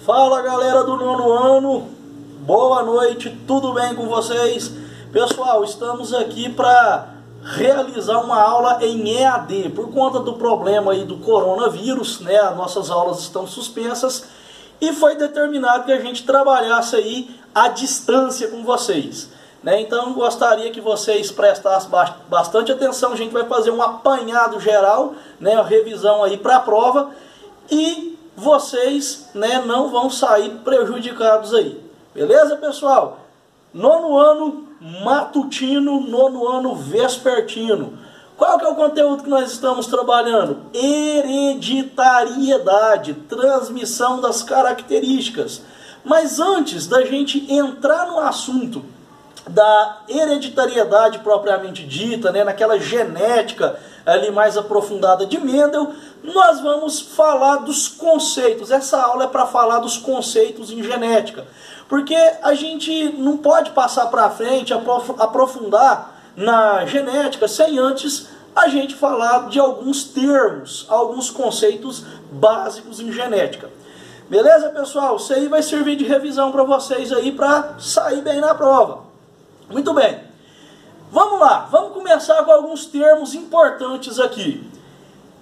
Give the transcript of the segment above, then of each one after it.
Fala galera do nono ano, boa noite, tudo bem com vocês? Pessoal, estamos aqui para realizar uma aula em EAD. Por conta do problema aí do coronavírus, né, as nossas aulas estão suspensas e foi determinado que a gente trabalhasse aí à distância com vocês, né? Então gostaria que vocês prestassem bastante atenção. A gente vai fazer um apanhado geral, né, uma revisão aí para a prova, e vocês, né, não vão sair prejudicados aí. Beleza, pessoal? Nono ano matutino, nono ano vespertino. Qual que é o conteúdo que nós estamos trabalhando? Hereditariedade, transmissão das características. Mas antes da gente entrar no assunto da hereditariedade propriamente dita, né, naquela genética ali mais aprofundada de Mendel, nós vamos falar dos conceitos. Essa aula é para falar dos conceitos em genética, porque a gente não pode passar para frente, aprofundar na genética sem antes a gente falar de alguns termos, alguns conceitos básicos em genética. Beleza, pessoal? Isso aí vai servir de revisão para vocês aí, para sair bem na prova. Muito bem. Vamos lá, vamos começar com alguns termos importantes aqui.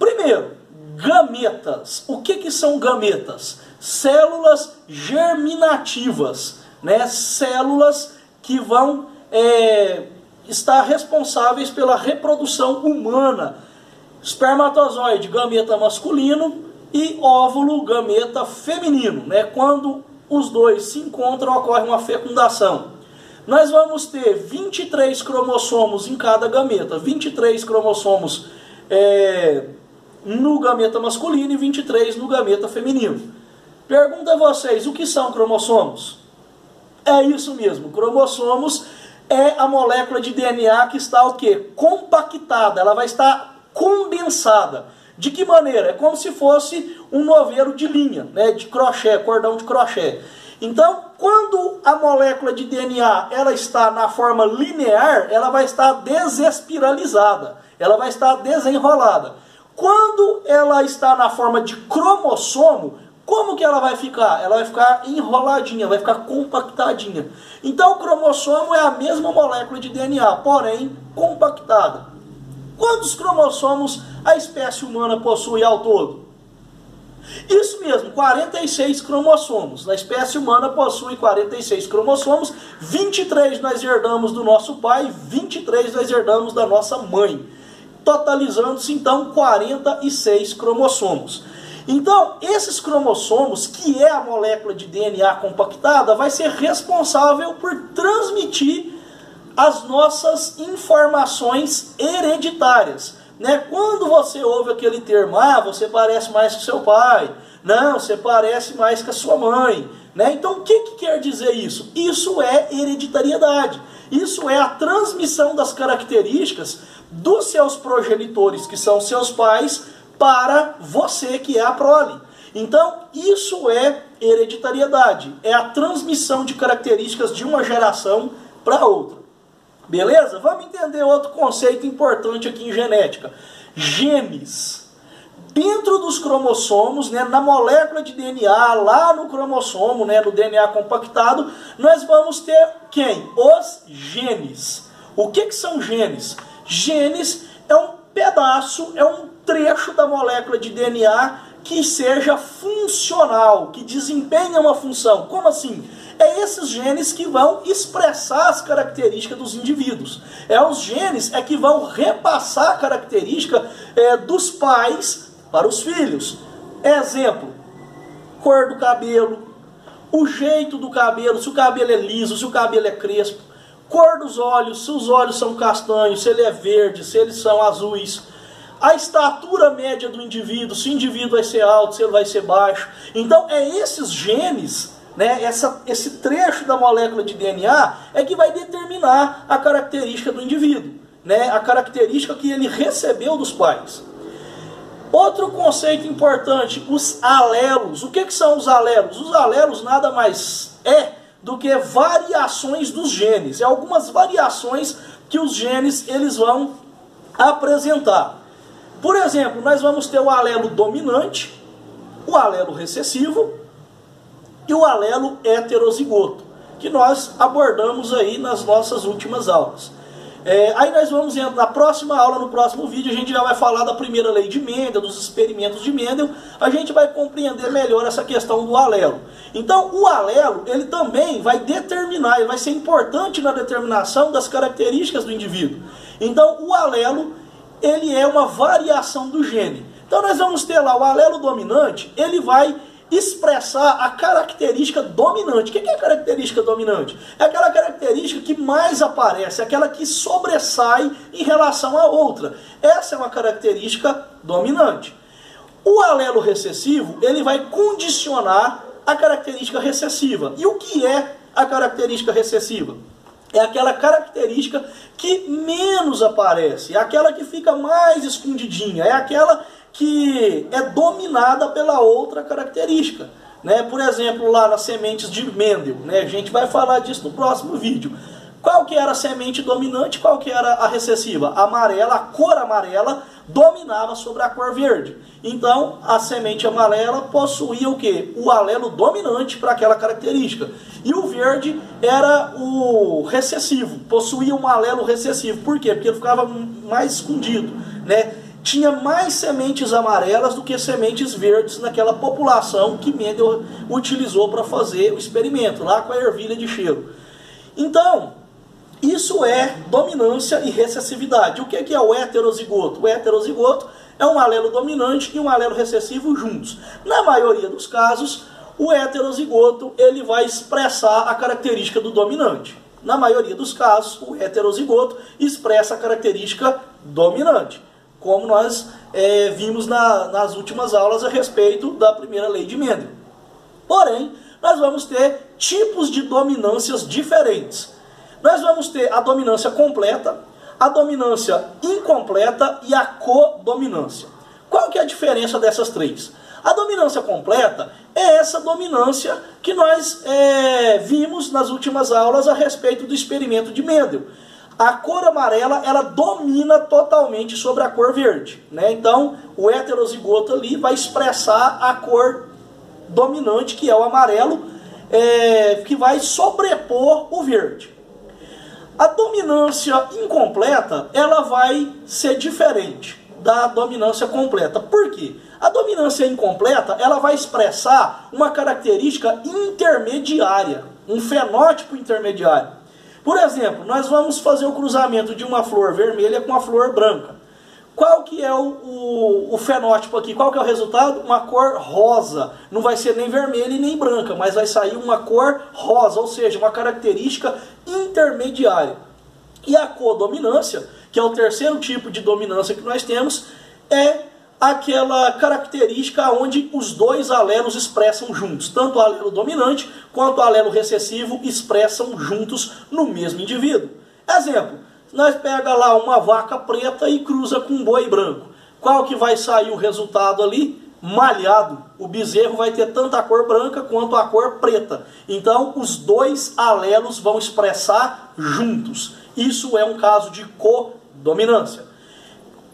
Primeiro, gametas. O que são gametas? Células germinativas, né? Células que vão estar responsáveis pela reprodução humana. Espermatozoide, gameta masculino, e óvulo, gameta feminino, né? Quando os dois se encontram, ocorre uma fecundação. Nós vamos ter 23 cromossomos em cada gameta, 23 cromossomos no gameta masculino e 23 no gameta feminino. Pergunto a vocês, o que são cromossomos? É isso mesmo, cromossomos é a molécula de DNA que está o quê? Compactada, ela vai estar condensada. De que maneira? É como se fosse um novelo de linha, né, de crochê, cordão de crochê. Então, quando a molécula de DNA ela está na forma linear, ela vai estar desespiralizada, ela vai estar desenrolada. Quando ela está na forma de cromossomo, como que ela vai ficar? Ela vai ficar enroladinha, vai ficar compactadinha. Então, o cromossomo é a mesma molécula de DNA, porém compactada. Quantos cromossomos a espécie humana possui ao todo? Isso mesmo, 46 cromossomos. A espécie humana possui 46 cromossomos, 23 nós herdamos do nosso pai, 23 nós herdamos da nossa mãe. Totalizando-se então 46 cromossomos. Então, esses cromossomos, que é a molécula de DNA compactada, vai ser responsável por transmitir as nossas informações hereditárias. Né? Quando você ouve aquele termo, você parece mais que seu pai, não, você parece mais que a sua mãe, né? Então o que quer dizer isso? Isso é hereditariedade, isso é a transmissão das características dos seus progenitores, que são seus pais, para você, que é a prole. Então isso é hereditariedade, é a transmissão de características de uma geração para outra. Beleza? Vamos entender outro conceito importante aqui em genética. Genes. Dentro dos cromossomos, né, na molécula de DNA, lá no cromossomo, né, no DNA compactado, nós vamos ter quem? Os genes. O que são genes? Genes é um pedaço, é um trecho da molécula de DNA que seja funcional, que desempenha uma função. Como assim? É esses genes que vão expressar as características dos indivíduos. Os genes que vão repassar a característica dos pais para os filhos. Exemplo, cor do cabelo, o jeito do cabelo, se o cabelo é liso, se o cabelo é crespo, cor dos olhos, se os olhos são castanhos, se ele é verde, se eles são azuis, a estatura média do indivíduo, se o indivíduo vai ser alto, se ele vai ser baixo. Então, esses genes, né, esse trecho da molécula de DNA que vai determinar a característica do indivíduo, né, a característica que ele recebeu dos pais. Outro conceito importante, os alelos. O que são os alelos? Os alelos nada mais do que variações dos genes. Algumas variações que os genes eles vão apresentar. Por exemplo, nós vamos ter o alelo dominante, o alelo recessivo e o alelo heterozigoto, que nós abordamos aí nas nossas últimas aulas. Aí nós vamos, na próxima aula, no próximo vídeo, a gente já vai falar da primeira lei de Mendel, dos experimentos de Mendel, a gente vai compreender melhor essa questão do alelo. Então, o alelo, ele também vai determinar, ele vai ser importante na determinação das características do indivíduo. Então, o alelo, ele é uma variação do gene. Então, nós vamos ter lá o alelo dominante, ele vai expressar a característica dominante. O que é a característica dominante? É aquela característica que mais aparece, aquela que sobressai em relação à outra. Essa é uma característica dominante. O alelo recessivo, ele vai condicionar a característica recessiva. E o que é a característica recessiva? É aquela característica que menos aparece, é aquela que fica mais escondidinha, é aquela que é dominada pela outra característica, né? Por exemplo, lá nas sementes de Mendel, né? A gente vai falar disso no próximo vídeo. Qual que era a semente dominante, qual que era a recessiva? A amarela, a cor amarela dominava sobre a cor verde. Então, a semente amarela possuía o quê? O alelo dominante para aquela característica. E o verde era o recessivo, possuía um alelo recessivo. Por quê? Porque ele ficava mais escondido, né? Tinha mais sementes amarelas do que sementes verdes naquela população que Mendel utilizou para fazer o experimento, lá com a ervilha de cheiro. Então, isso é dominância e recessividade. O que é o heterozigoto? O heterozigoto é um alelo dominante e um alelo recessivo juntos. Na maioria dos casos, o heterozigoto ele vai expressar a característica do dominante. Na maioria dos casos, o heterozigoto expressa a característica dominante, como nós vimos nas últimas aulas a respeito da primeira lei de Mendel. Porém, nós vamos ter tipos de dominâncias diferentes. Nós vamos ter a dominância completa, a dominância incompleta e a codominância. Qual que é a diferença dessas três? A dominância completa é essa dominância que nós vimos nas últimas aulas a respeito do experimento de Mendel. A cor amarela, ela domina totalmente sobre a cor verde, né? Então, o heterozigoto ali vai expressar a cor dominante, que é o amarelo, que vai sobrepor o verde. A dominância incompleta, ela vai ser diferente da dominância completa. Por quê? A dominância incompleta, ela vai expressar uma característica intermediária, um fenótipo intermediário. Por exemplo, nós vamos fazer o cruzamento de uma flor vermelha com uma flor branca. Qual que é o fenótipo aqui? Qual que é o resultado? Uma cor rosa. Não vai ser nem vermelha e nem branca, mas vai sair uma cor rosa, ou seja, uma característica intermediária. E a codominância, que é o terceiro tipo de dominância que nós temos, é aquela característica onde os dois alelos expressam juntos. Tanto o alelo dominante quanto o alelo recessivo expressam juntos no mesmo indivíduo. Exemplo, nós pega lá uma vaca preta e cruza com um boi branco. Qual que vai sair o resultado ali? Malhado. O bezerro vai ter tanto a cor branca quanto a cor preta. Então, os dois alelos vão expressar juntos. Isso é um caso de codominância.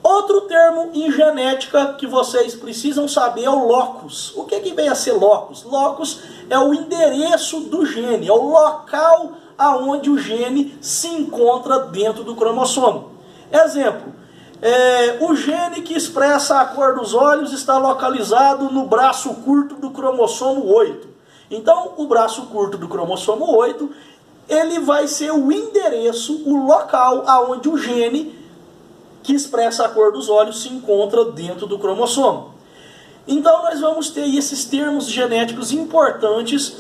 Outro termo em genética que vocês precisam saber é o locus. O que vem a ser locus? Locus é o endereço do gene, é o local aonde o gene se encontra dentro do cromossomo. Exemplo, o gene que expressa a cor dos olhos está localizado no braço curto do cromossomo 8. Então, o braço curto do cromossomo 8, ele vai ser o endereço, o local aonde o gene que expressa a cor dos olhos se encontra dentro do cromossomo. Então nós vamos ter esses termos genéticos importantes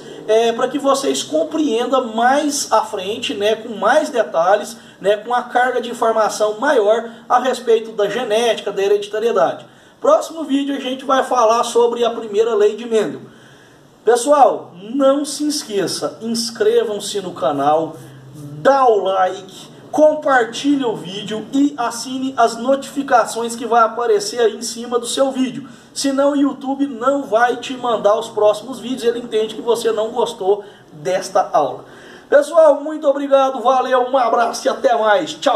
para que vocês compreendam mais à frente, né, com mais detalhes, né, com a carga de informação maior a respeito da genética, da hereditariedade. Próximo vídeo a gente vai falar sobre a primeira lei de Mendel. Pessoal, não se esqueça, inscrevam-se no canal, dá o like, compartilhe o vídeo e assine as notificações que vai aparecer aí em cima do seu vídeo. Senão o YouTube não vai te mandar os próximos vídeos, ele entende que você não gostou desta aula. Pessoal, muito obrigado, valeu, um abraço e até mais. Tchau!